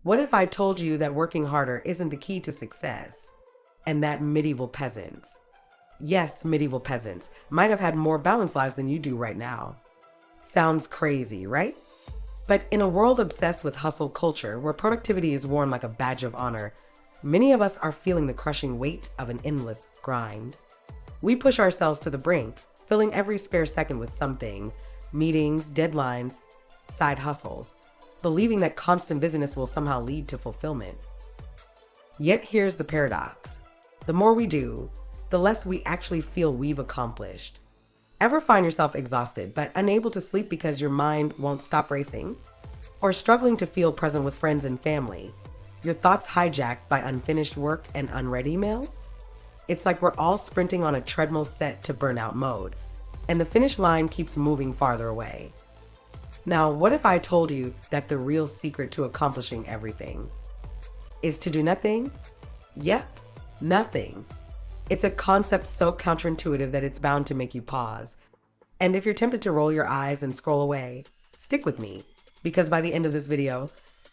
What if I told you that working harder isn't the key to success? And that medieval peasants, yes, medieval peasants, might have had more balanced lives than you do right now. Sounds crazy, right? But in a world obsessed with hustle culture, where productivity is worn like a badge of honor, many of us are feeling the crushing weight of an endless grind. We push ourselves to the brink, filling every spare second with something: meetings, deadlines, side hustles, believing that constant busyness will somehow lead to fulfillment. Yet here's the paradox: the more we do, the less we actually feel we've accomplished. Ever find yourself exhausted but unable to sleep because your mind won't stop racing? Or struggling to feel present with friends and family, your thoughts hijacked by unfinished work and unread emails? It's like we're all sprinting on a treadmill set to burnout mode, and the finish line keeps moving farther away. Now, what if I told you that the real secret to accomplishing everything is to do nothing? Yep, nothing. It's a concept so counterintuitive that it's bound to make you pause. And if you're tempted to roll your eyes and scroll away, stick with me, because by the end of this video,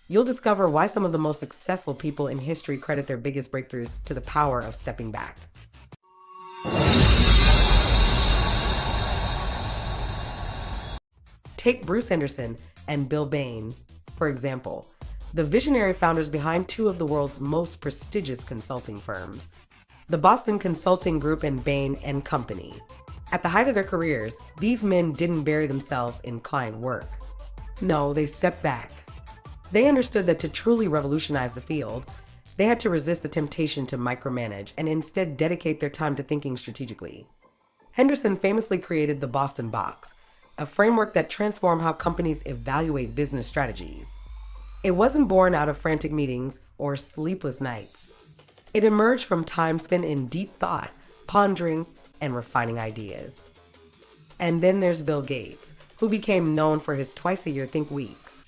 you'll discover why some of the most successful people in history credit their biggest breakthroughs to the power of stepping back. Take Bruce Henderson and Bill Bain, for example, the visionary founders behind two of the world's most prestigious consulting firms, the Boston Consulting Group and Bain and Company. At the height of their careers, these men didn't bury themselves in client work. No, they stepped back. They understood that to truly revolutionize the field, they had to resist the temptation to micromanage and instead dedicate their time to thinking strategically. Henderson famously created the Boston Box, a framework that transformed how companies evaluate business strategies. It wasn't born out of frantic meetings or sleepless nights. It emerged from time spent in deep thought, pondering, and refining ideas. And then there's Bill Gates, who became known for his twice-a-year think weeks.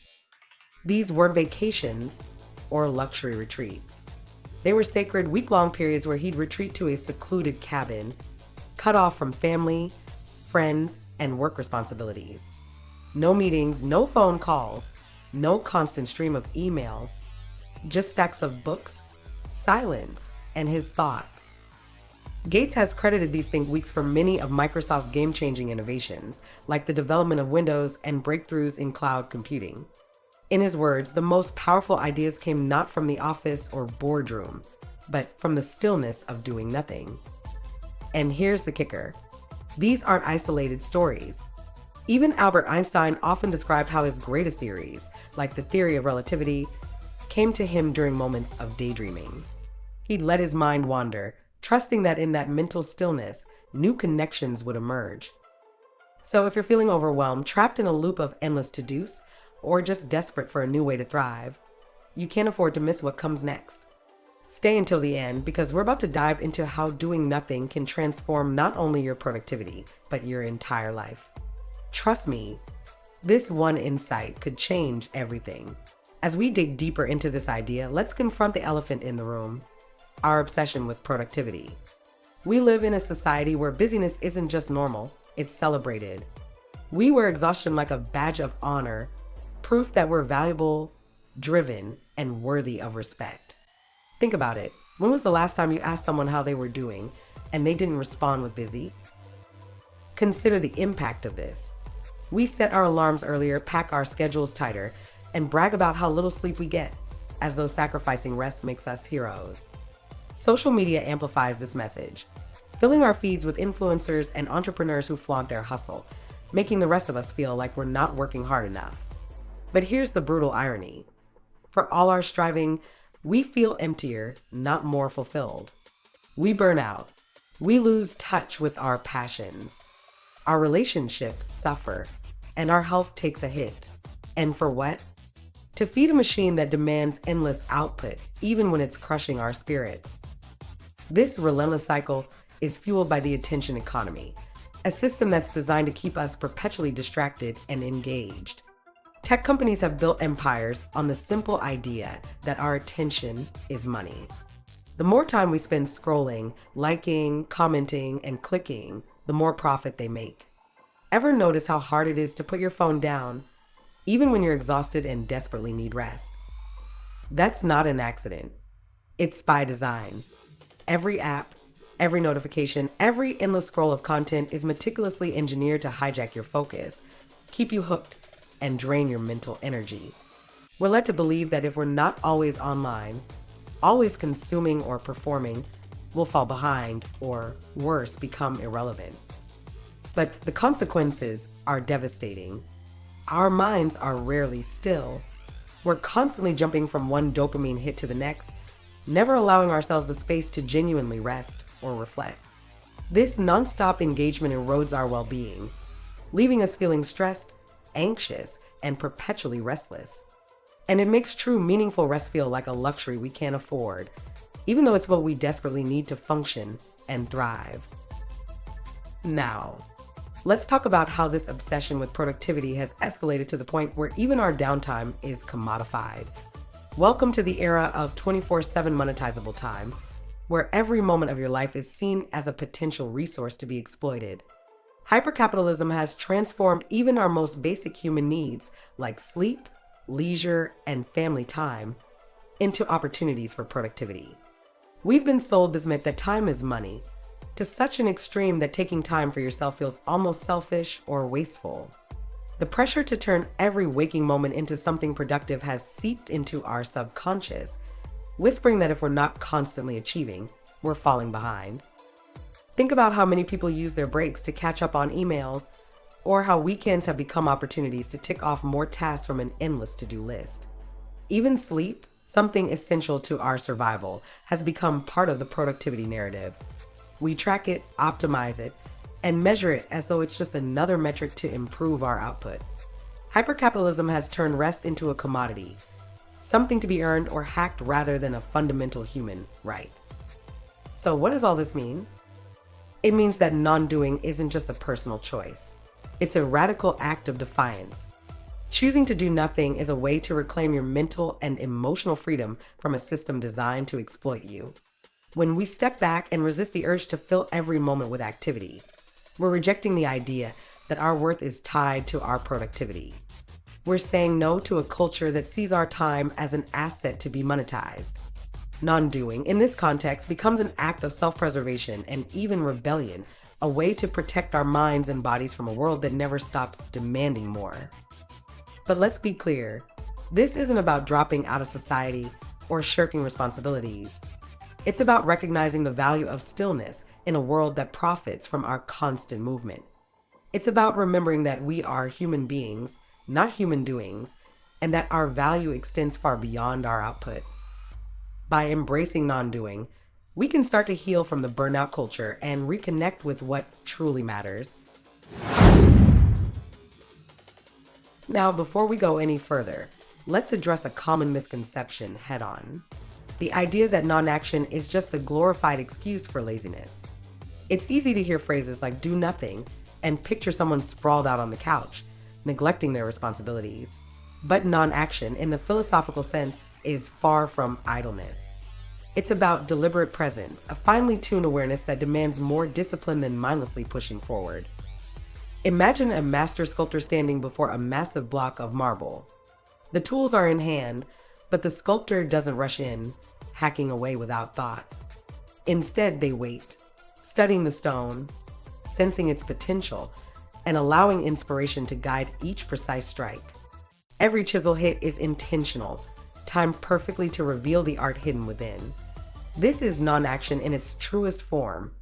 These weren't vacations or luxury retreats. They were sacred week-long periods where he'd retreat to a secluded cabin, cut off from family, friends, and work responsibilities. No meetings, no phone calls, no constant stream of emails, just stacks of books, silence, and his thoughts. Gates has credited these think weeks for many of Microsoft's game-changing innovations, like the development of Windows and breakthroughs in cloud computing. In his words, the most powerful ideas came not from the office or boardroom, but from the stillness of doing nothing. And here's the kicker: these aren't isolated stories. Even Albert Einstein often described how his greatest theories, like the theory of relativity, came to him during moments of daydreaming. He'd let his mind wander, trusting that in that mental stillness, new connections would emerge. So if you're feeling overwhelmed, trapped in a loop of endless to-dos, or just desperate for a new way to thrive, you can't afford to miss what comes next. Stay until the end, because we're about to dive into how doing nothing can transform not only your productivity, but your entire life. Trust me, this one insight could change everything. As we dig deeper into this idea, let's confront the elephant in the room: our obsession with productivity. We live in a society where busyness isn't just normal, it's celebrated. We wear exhaustion like a badge of honor, proof that we're valuable, driven, and worthy of respect. Think about it. When was the last time you asked someone how they were doing and they didn't respond with busy? Consider the impact of this. We set our alarms earlier, pack our schedules tighter, and brag about how little sleep we get, as though sacrificing rest makes us heroes. Social media amplifies this message, filling our feeds with influencers and entrepreneurs who flaunt their hustle, making the rest of us feel like we're not working hard enough. But here's the brutal irony. For all our striving, we feel emptier, not more fulfilled. We burn out. We lose touch with our passions. Our relationships suffer, and our health takes a hit. And for what? To feed a machine that demands endless output, even when it's crushing our spirits. This relentless cycle is fueled by the attention economy, a system that's designed to keep us perpetually distracted and engaged. Tech companies have built empires on the simple idea that our attention is money. The more time we spend scrolling, liking, commenting, and clicking, the more profit they make. Ever notice how hard it is to put your phone down, even when you're exhausted and desperately need rest? That's not an accident. It's by design. Every app, every notification, every endless scroll of content is meticulously engineered to hijack your focus, keep you hooked, and drain your mental energy. We're led to believe that if we're not always online, always consuming or performing, we'll fall behind or, worse, become irrelevant. But the consequences are devastating. Our minds are rarely still. We're constantly jumping from one dopamine hit to the next, never allowing ourselves the space to genuinely rest or reflect. This nonstop engagement erodes our well-being, leaving us feeling stressed, anxious, and perpetually restless. And it makes true, meaningful rest feel like a luxury we can't afford, even though it's what we desperately need to function and thrive. Now, let's talk about how this obsession with productivity has escalated to the point where even our downtime is commodified. Welcome to the era of 24/7 monetizable time, where every moment of your life is seen as a potential resource to be exploited. Hypercapitalism has transformed even our most basic human needs, like sleep, leisure, and family time, into opportunities for productivity. We've been sold this myth that time is money, to such an extreme that taking time for yourself feels almost selfish or wasteful. The pressure to turn every waking moment into something productive has seeped into our subconscious, whispering that if we're not constantly achieving, we're falling behind. Think about how many people use their breaks to catch up on emails, or how weekends have become opportunities to tick off more tasks from an endless to-do list. Even sleep, something essential to our survival, has become part of the productivity narrative. We track it, optimize it, and measure it as though it's just another metric to improve our output. Hypercapitalism has turned rest into a commodity, something to be earned or hacked rather than a fundamental human right. So what does all this mean? It means that non-doing isn't just a personal choice. It's a radical act of defiance. Choosing to do nothing is a way to reclaim your mental and emotional freedom from a system designed to exploit you. When we step back and resist the urge to fill every moment with activity, we're rejecting the idea that our worth is tied to our productivity. We're saying no to a culture that sees our time as an asset to be monetized. Non-doing, in this context, becomes an act of self-preservation and even rebellion, a way to protect our minds and bodies from a world that never stops demanding more. But let's be clear, this isn't about dropping out of society or shirking responsibilities. It's about recognizing the value of stillness in a world that profits from our constant movement. It's about remembering that we are human beings, not human doings, and that our value extends far beyond our output. By embracing non-doing, we can start to heal from the burnout culture and reconnect with what truly matters. Now, before we go any further, let's address a common misconception head-on. The idea that non-action is just a glorified excuse for laziness. It's easy to hear phrases like do nothing and picture someone sprawled out on the couch, neglecting their responsibilities. But non-action, in the philosophical sense, is far from idleness. It's about deliberate presence, a finely tuned awareness that demands more discipline than mindlessly pushing forward. Imagine a master sculptor standing before a massive block of marble. The tools are in hand, but the sculptor doesn't rush in, hacking away without thought. Instead, they wait, studying the stone, sensing its potential, and allowing inspiration to guide each precise strike. Every chisel hit is intentional, timed perfectly to reveal the art hidden within. This is non-action in its truest form,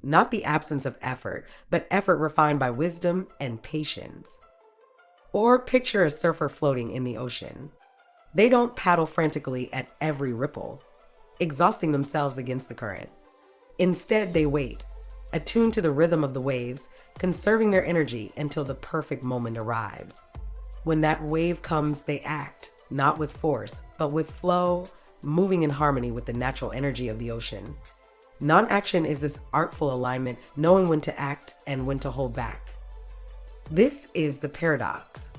not the absence of effort, but effort refined by wisdom and patience. Or picture a surfer floating in the ocean. They don't paddle frantically at every ripple, exhausting themselves against the current. Instead, they wait, attuned to the rhythm of the waves, conserving their energy until the perfect moment arrives. When that wave comes, they act, not with force, but with flow, moving in harmony with the natural energy of the ocean. Non-action is this artful alignment, knowing when to act and when to hold back. This is the paradox.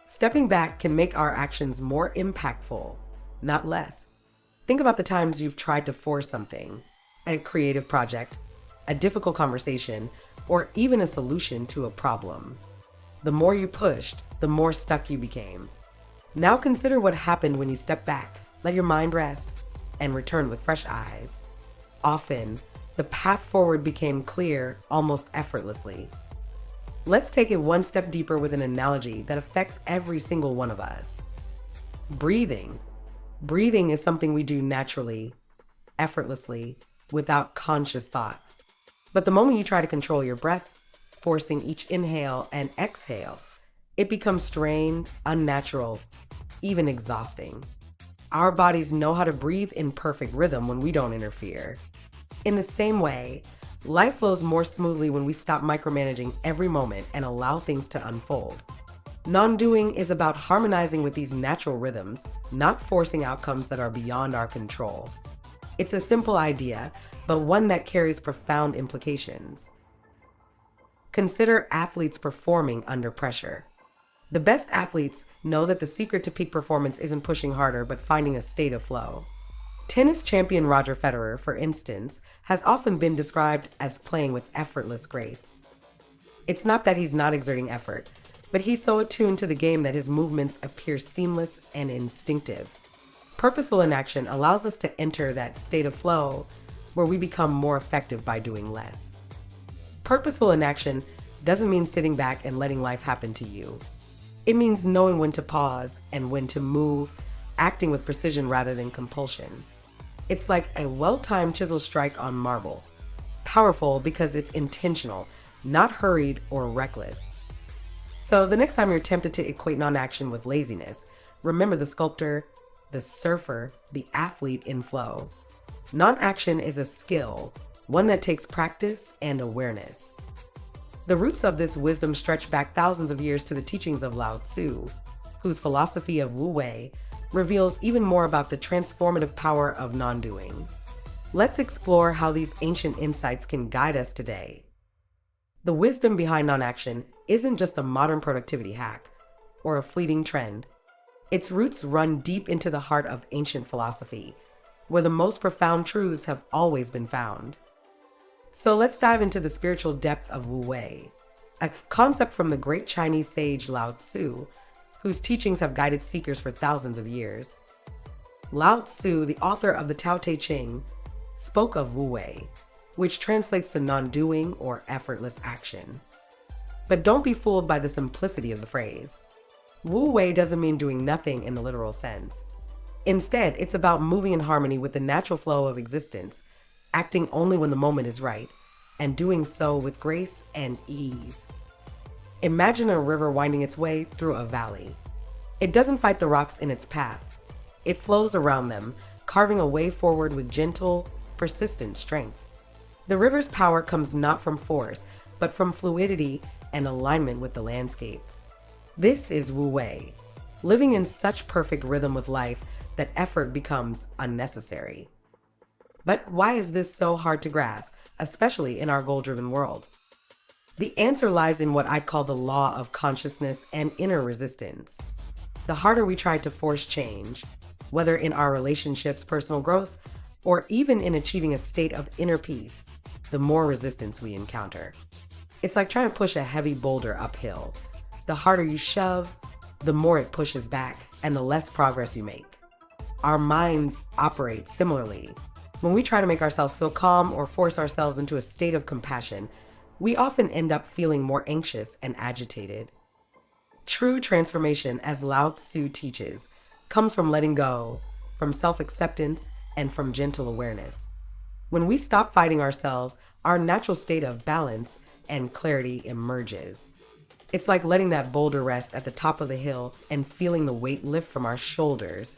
Stepping back can make our actions more impactful, not less. Think about the times you've tried to force something, a creative project, a difficult conversation, or even a solution to a problem. The more you pushed, the more stuck you became. Now consider what happened when you stepped back, let your mind rest, and return with fresh eyes. Often, the path forward became clear almost effortlessly. Let's take it one step deeper with an analogy that affects every single one of us. Breathing. Breathing is something we do naturally, effortlessly, without conscious thought. But the moment you try to control your breath, forcing each inhale and exhale, it becomes strained, unnatural, even exhausting. Our bodies know how to breathe in perfect rhythm when we don't interfere. In the same way, life flows more smoothly when we stop micromanaging every moment and allow things to unfold. Non-doing is about harmonizing with these natural rhythms, not forcing outcomes that are beyond our control. It's a simple idea, but one that carries profound implications. Consider athletes performing under pressure. The best athletes know that the secret to peak performance isn't pushing harder, but finding a state of flow. Tennis champion Roger Federer, for instance, has often been described as playing with effortless grace. It's not that he's not exerting effort, but he's so attuned to the game that his movements appear seamless and instinctive. Purposeful inaction allows us to enter that state of flow where we become more effective by doing less. Purposeful inaction doesn't mean sitting back and letting life happen to you. It means knowing when to pause and when to move, acting with precision rather than compulsion. It's like a well-timed chisel strike on marble. Powerful because it's intentional, not hurried or reckless. So the next time you're tempted to equate non-action with laziness, remember the sculptor, the surfer, the athlete in flow. Non-action is a skill, one that takes practice and awareness. The roots of this wisdom stretch back thousands of years to the teachings of Lao Tzu, whose philosophy of Wu Wei reveals even more about the transformative power of non-doing. Let's explore how these ancient insights can guide us today. The wisdom behind non-action isn't just a modern productivity hack or a fleeting trend. Its roots run deep into the heart of ancient philosophy, where the most profound truths have always been found. So let's dive into the spiritual depth of Wu Wei, a concept from the great Chinese sage Lao Tzu, whose teachings have guided seekers for thousands of years. Lao Tzu, the author of the Tao Te Ching, spoke of Wu Wei, which translates to non-doing or effortless action. But don't be fooled by the simplicity of the phrase. Wu Wei doesn't mean doing nothing in the literal sense. Instead, it's about moving in harmony with the natural flow of existence, acting only when the moment is right, and doing so with grace and ease. Imagine a river winding its way through a valley. It doesn't fight the rocks in its path. It flows around them, carving a way forward with gentle, persistent strength. The river's power comes not from force, but from fluidity and alignment with the landscape. This is Wu Wei, living in such perfect rhythm with life that effort becomes unnecessary. But why is this so hard to grasp, especially in our goal-driven world? The answer lies in what I'd call the law of consciousness and inner resistance. The harder we try to force change, whether in our relationships, personal growth, or even in achieving a state of inner peace, the more resistance we encounter. It's like trying to push a heavy boulder uphill. The harder you shove, the more it pushes back and the less progress you make. Our minds operate similarly. When we try to make ourselves feel calm or force ourselves into a state of compassion, we often end up feeling more anxious and agitated. True transformation, as Lao Tzu teaches, comes from letting go, from self-acceptance, and from gentle awareness. When we stop fighting ourselves, our natural state of balance and clarity emerges. It's like letting that boulder rest at the top of the hill and feeling the weight lift from our shoulders.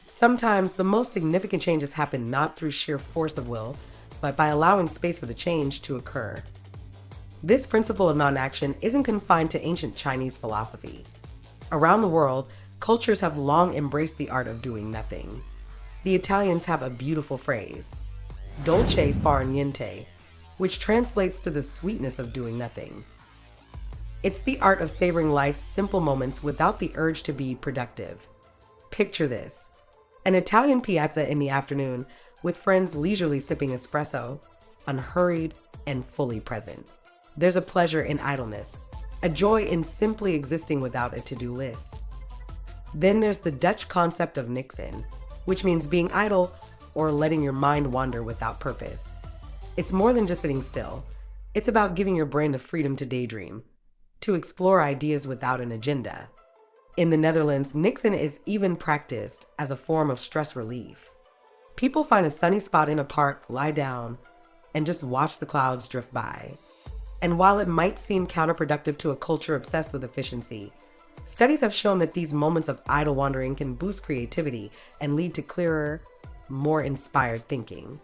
Sometimes the most significant changes happen not through sheer force of will, but by allowing space for the change to occur. This principle of non-action isn't confined to ancient Chinese philosophy. Around the world, cultures have long embraced the art of doing nothing. The Italians have a beautiful phrase, dolce far niente, which translates to the sweetness of doing nothing. It's the art of savoring life's simple moments without the urge to be productive. Picture this: an Italian piazza in the afternoon with friends leisurely sipping espresso, unhurried and fully present. There's a pleasure in idleness, a joy in simply existing without a to-do list. Then there's the Dutch concept of niksen, which means being idle or letting your mind wander without purpose. It's more than just sitting still. It's about giving your brain the freedom to daydream, to explore ideas without an agenda. In the Netherlands, Nixon is even practiced as a form of stress relief. People find a sunny spot in a park, lie down, and just watch the clouds drift by. And while it might seem counterproductive to a culture obsessed with efficiency, studies have shown that these moments of idle wandering can boost creativity and lead to clearer, more inspired thinking.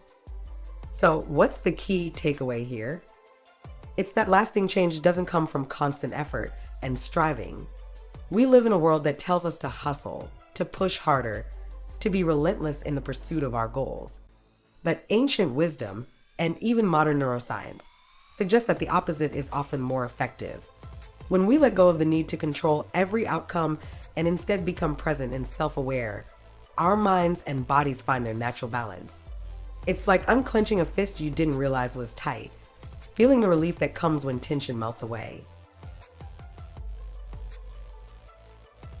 So, what's the key takeaway here? It's that lasting change doesn't come from constant effort and striving. We live in a world that tells us to hustle, to push harder, to be relentless in the pursuit of our goals. But ancient wisdom, and even modern neuroscience, suggest that the opposite is often more effective. When we let go of the need to control every outcome and instead become present and self-aware, our minds and bodies find their natural balance. It's like unclenching a fist you didn't realize was tight, feeling the relief that comes when tension melts away.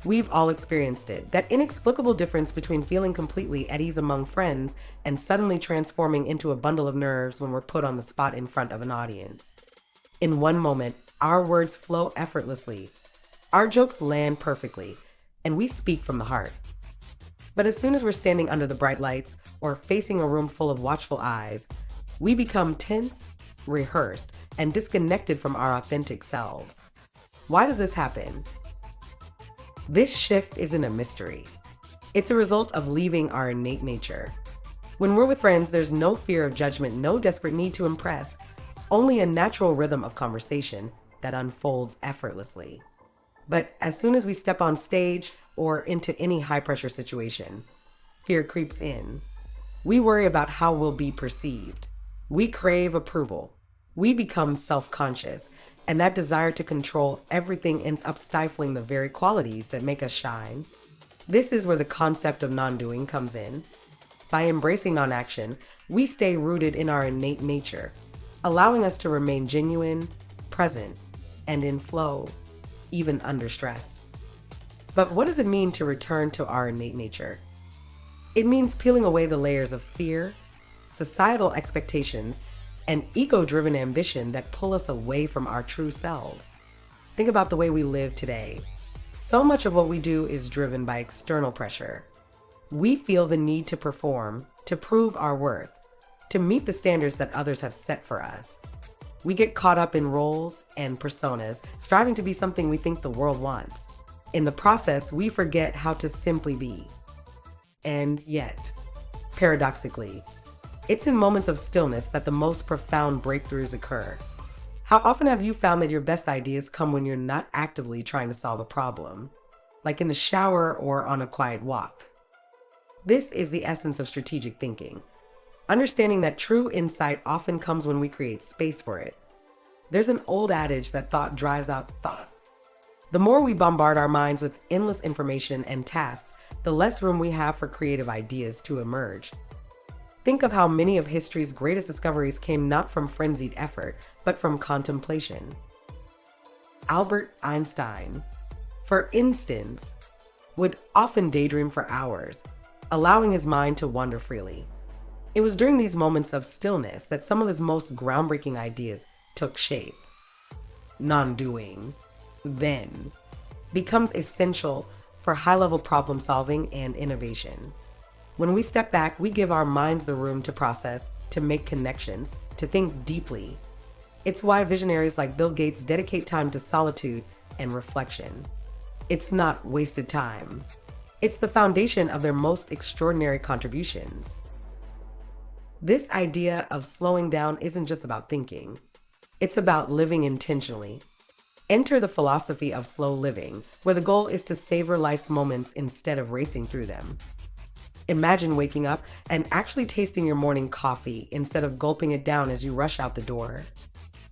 We've all experienced it, that inexplicable difference between feeling completely at ease among friends and suddenly transforming into a bundle of nerves when we're put on the spot in front of an audience. In one moment, our words flow effortlessly, our jokes land perfectly, and we speak from the heart. But as soon as we're standing under the bright lights or facing a room full of watchful eyes, we become tense, rehearsed, and disconnected from our authentic selves. Why does this happen? This shift isn't a mystery. It's a result of leaving our innate nature. When we're with friends, there's no fear of judgment, no desperate need to impress, only a natural rhythm of conversation that unfolds effortlessly. But as soon as we step on stage or into any high-pressure situation, fear creeps in. We worry about how we'll be perceived. We crave approval. We become self-conscious, and that desire to control everything ends up stifling the very qualities that make us shine. This is where the concept of non-doing comes in. By embracing non-action, we stay rooted in our innate nature, allowing us to remain genuine, present, and in flow, even under stress. But what does it mean to return to our innate nature? It means peeling away the layers of fear, societal expectations, and ego-driven ambition that pull us away from our true selves. Think about the way we live today. So much of what we do is driven by external pressure. We feel the need to perform, to prove our worth, to meet the standards that others have set for us. We get caught up in roles and personas, striving to be something we think the world wants. In the process, we forget how to simply be. And yet, paradoxically, it's in moments of stillness that the most profound breakthroughs occur. How often have you found that your best ideas come when you're not actively trying to solve a problem, like in the shower or on a quiet walk? This is the essence of strategic thinking. Understanding that true insight often comes when we create space for it. There's an old adage that thought drives out thought. The more we bombard our minds with endless information and tasks, the less room we have for creative ideas to emerge. Think of how many of history's greatest discoveries came not from frenzied effort, but from contemplation. Albert Einstein, for instance, would often daydream for hours, allowing his mind to wander freely. It was during these moments of stillness that some of his most groundbreaking ideas took shape. Non-doing, then, becomes essential for high-level problem solving and innovation. When we step back, we give our minds the room to process, to make connections, to think deeply. It's why visionaries like Bill Gates dedicate time to solitude and reflection. It's not wasted time. It's the foundation of their most extraordinary contributions. This idea of slowing down isn't just about thinking. It's about living intentionally. Enter the philosophy of slow living, where the goal is to savor life's moments instead of racing through them. Imagine waking up and actually tasting your morning coffee instead of gulping it down as you rush out the door.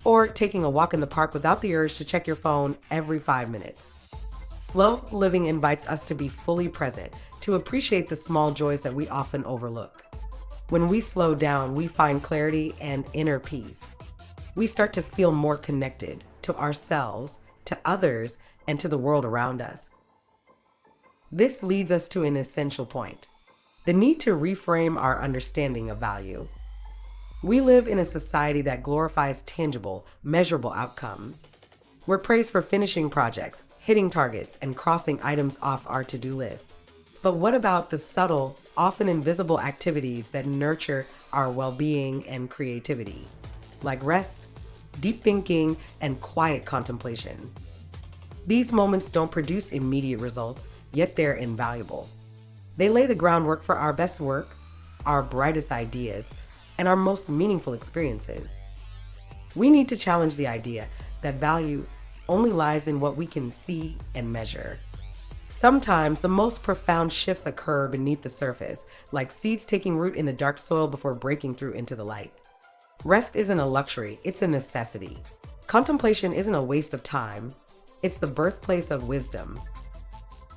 Or taking a walk in the park without the urge to check your phone every 5 minutes. Slow living invites us to be fully present, to appreciate the small joys that we often overlook. When we slow down, we find clarity and inner peace. We start to feel more connected to ourselves, to others, and to the world around us. This leads us to an essential point. the need to reframe our understanding of value. We live in a society that glorifies tangible, measurable outcomes. We're praised for finishing projects, hitting targets, and crossing items off our to-do lists. But what about the subtle, often invisible activities that nurture our well-being and creativity, like rest, deep thinking, and quiet contemplation? These moments don't produce immediate results, yet they're invaluable. They lay the groundwork for our best work, our brightest ideas, and our most meaningful experiences. We need to challenge the idea that value only lies in what we can see and measure. Sometimes the most profound shifts occur beneath the surface, like seeds taking root in the dark soil before breaking through into the light. Rest isn't a luxury, it's a necessity. Contemplation isn't a waste of time, it's the birthplace of wisdom.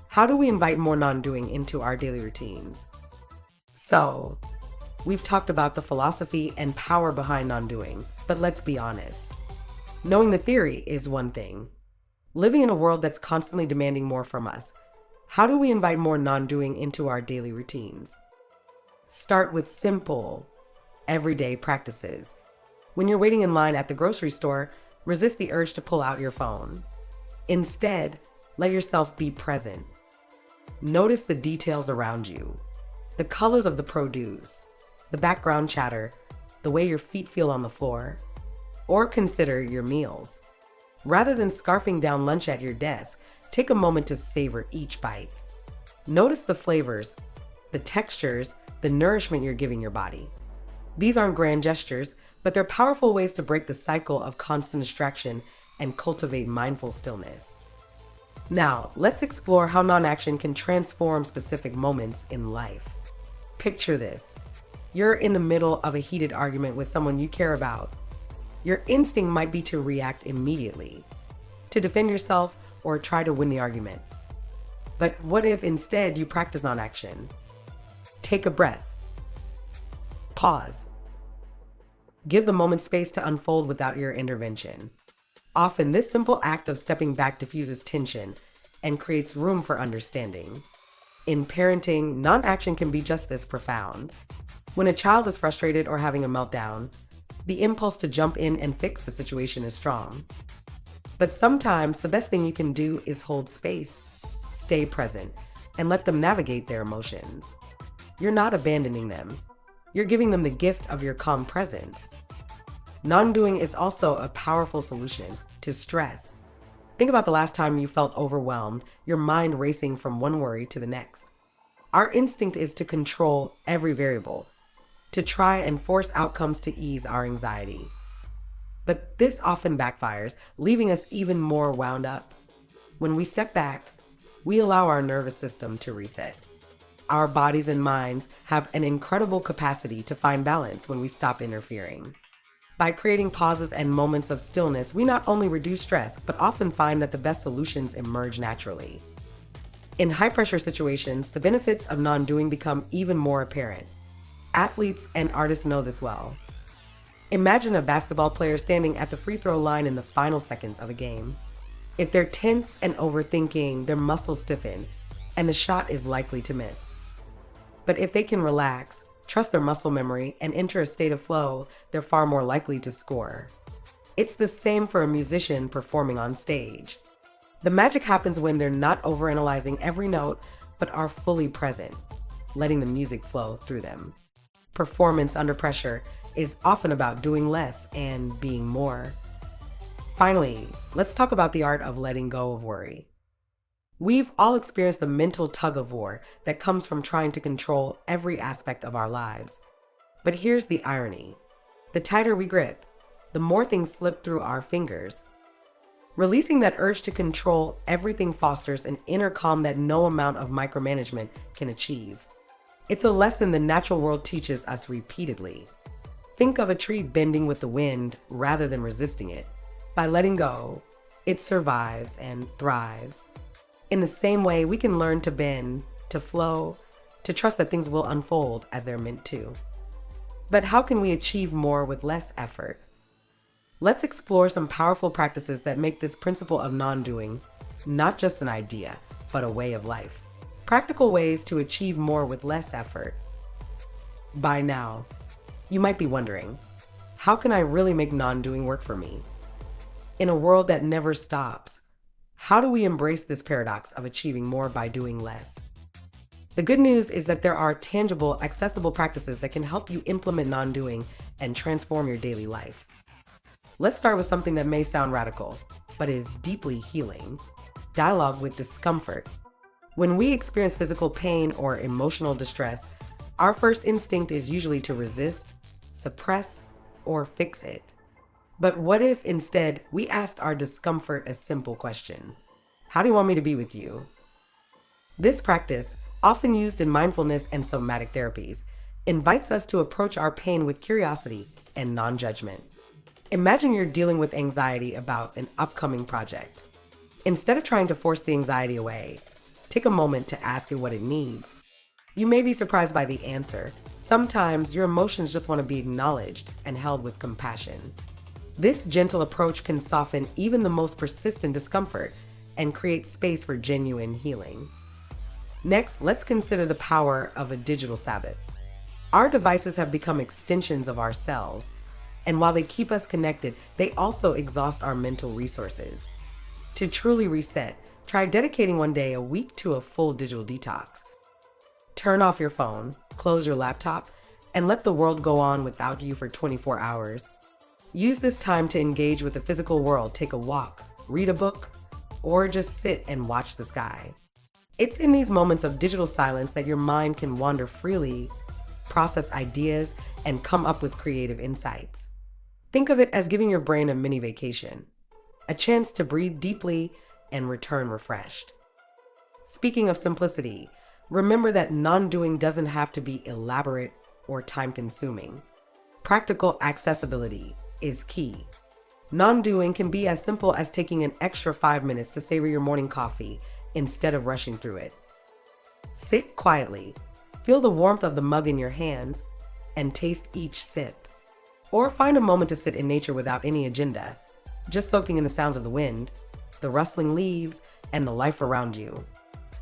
How do we invite more non-doing into our daily routines? So, we've talked about the philosophy and power behind non-doing, but let's be honest. Knowing the theory is one thing. Living in a world that's constantly demanding more from us, how do we invite more non-doing into our daily routines? Start with simple, everyday practices. When you're waiting in line at the grocery store, resist the urge to pull out your phone. Instead, let yourself be present. Notice the details around you, the colors of the produce, the background chatter, the way your feet feel on the floor, or consider your meals. Rather than scarfing down lunch at your desk, take a moment to savor each bite. Notice the flavors, the textures, the nourishment you're giving your body. These aren't grand gestures, but they're powerful ways to break the cycle of constant distraction and cultivate mindful stillness. Now, let's explore how non-action can transform specific moments in life. Picture this. You're in the middle of a heated argument with someone you care about. Your instinct might be to react immediately, to defend yourself or try to win the argument. But what if instead you practice non-action? Take a breath. Pause. Give the moment space to unfold without your intervention. Often, this simple act of stepping back diffuses tension and creates room for understanding. In parenting, non-action can be just as profound. When a child is frustrated or having a meltdown, the impulse to jump in and fix the situation is strong. But sometimes the best thing you can do is hold space, stay present, and let them navigate their emotions. You're not abandoning them. You're giving them the gift of your calm presence. Non-doing is also a powerful solution to stress. Think about the last time you felt overwhelmed, your mind racing from one worry to the next. Our instinct is to control every variable, to try and force outcomes to ease our anxiety. But this often backfires, leaving us even more wound up. When we step back, we allow our nervous system to reset. Our bodies and minds have an incredible capacity to find balance when we stop interfering. By creating pauses and moments of stillness, we not only reduce stress, but often find that the best solutions emerge naturally. In high-pressure situations, the benefits of non-doing become even more apparent. Athletes and artists know this well. Imagine a basketball player standing at the free throw line in the final seconds of a game. If they're tense and overthinking, their muscles stiffen, and the shot is likely to miss. But if they can relax, trust their muscle memory, and enter a state of flow, they're far more likely to score. It's the same for a musician performing on stage. The magic happens when they're not overanalyzing every note, but are fully present, letting the music flow through them. Performance under pressure is often about doing less and being more. Finally, let's talk about the art of letting go of worry. We've all experienced the mental tug-of-war that comes from trying to control every aspect of our lives. But here's the irony. The tighter we grip, the more things slip through our fingers. Releasing that urge to control everything fosters an inner calm that no amount of micromanagement can achieve. It's a lesson the natural world teaches us repeatedly. Think of a tree bending with the wind rather than resisting it. By letting go, it survives and thrives. In the same way, we can learn to bend, to flow, to trust that things will unfold as they're meant to. But how can we achieve more with less effort? Let's explore some powerful practices that make this principle of non-doing not just an idea, but a way of life. Practical ways to achieve more with less effort. By now, you might be wondering, how can I really make non-doing work for me? In a world that never stops, how do we embrace this paradox of achieving more by doing less? The good news is that there are tangible, accessible practices that can help you implement non-doing and transform your daily life. Let's start with something that may sound radical, but is deeply healing: dialogue with discomfort. When we experience physical pain or emotional distress, our first instinct is usually to resist, suppress, or fix it. But what if instead we asked our discomfort a simple question? How do you want me to be with you? This practice, often used in mindfulness and somatic therapies, invites us to approach our pain with curiosity and non-judgment. Imagine you're dealing with anxiety about an upcoming project. Instead of trying to force the anxiety away, take a moment to ask it what it needs. You may be surprised by the answer. Sometimes your emotions just want to be acknowledged and held with compassion. This gentle approach can soften even the most persistent discomfort and create space for genuine healing. Next, let's consider the power of a digital Sabbath. Our devices have become extensions of ourselves, and while they keep us connected, they also exhaust our mental resources. To truly reset, try dedicating one day a week to a full digital detox. Turn off your phone, close your laptop, and let the world go on without you for 24 hours. Use this time to engage with the physical world, take a walk, read a book, or just sit and watch the sky. It's in these moments of digital silence that your mind can wander freely, process ideas, and come up with creative insights. Think of it as giving your brain a mini vacation, a chance to breathe deeply and return refreshed. Speaking of simplicity, remember that non-doing doesn't have to be elaborate or time-consuming. Practical accessibility is key. Non-doing can be as simple as taking an extra 5 minutes to savor your morning coffee instead of rushing through it. Sit quietly, feel the warmth of the mug in your hands, and taste each sip. Or find a moment to sit in nature without any agenda, just soaking in the sounds of the wind, the rustling leaves, and the life around you.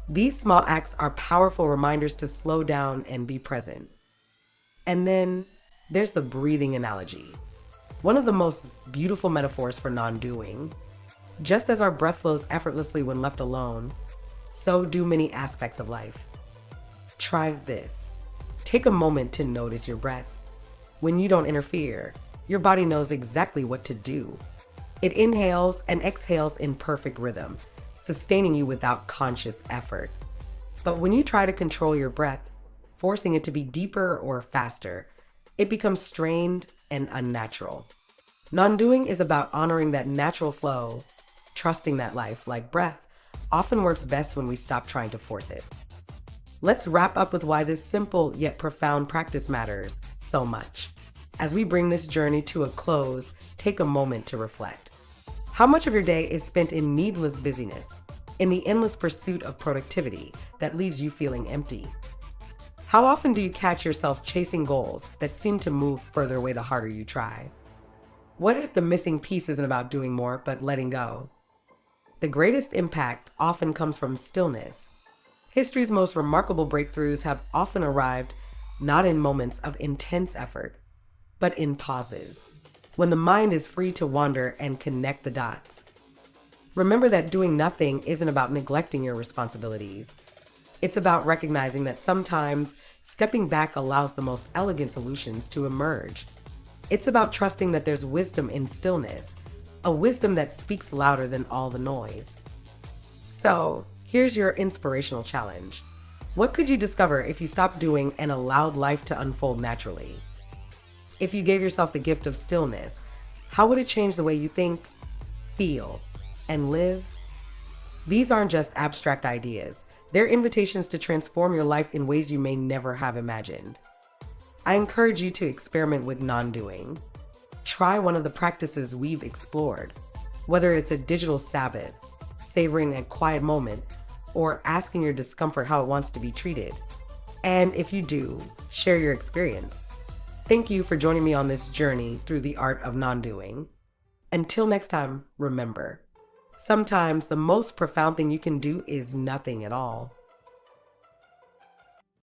These small acts are powerful reminders to slow down and be present. And then there's the breathing analogy, one of the most beautiful metaphors for non-doing. Just as our breath flows effortlessly when left alone, so do many aspects of life. Try this. Take a moment to notice your breath. When you don't interfere, your body knows exactly what to do. It inhales and exhales in perfect rhythm, sustaining you without conscious effort. But when you try to control your breath, forcing it to be deeper or faster, it becomes strained and unnatural. Non-doing is about honoring that natural flow, trusting that life, like breath, often works best when we stop trying to force it. Let's wrap up with why this simple yet profound practice matters so much. As we bring this journey to a close, take a moment to reflect. How much of your day is spent in needless busyness, in the endless pursuit of productivity that leaves you feeling empty? How often do you catch yourself chasing goals that seem to move further away the harder you try? What if the missing piece isn't about doing more, but letting go? The greatest impact often comes from stillness. History's most remarkable breakthroughs have often arrived not in moments of intense effort, but in pauses, when the mind is free to wander and connect the dots. Remember that doing nothing isn't about neglecting your responsibilities. It's about recognizing that sometimes stepping back allows the most elegant solutions to emerge. It's about trusting that there's wisdom in stillness, a wisdom that speaks louder than all the noise. So, here's your inspirational challenge. What could you discover if you stopped doing and allowed life to unfold naturally? If you gave yourself the gift of stillness, how would it change the way you think, feel, and live? These aren't just abstract ideas. They're invitations to transform your life in ways you may never have imagined. I encourage you to experiment with non-doing. Try one of the practices we've explored, whether it's a digital Sabbath, savoring a quiet moment, or asking your discomfort how it wants to be treated. And if you do, share your experience. Thank you for joining me on this journey through the art of non-doing. Until next time, remember, sometimes the most profound thing you can do is nothing at all.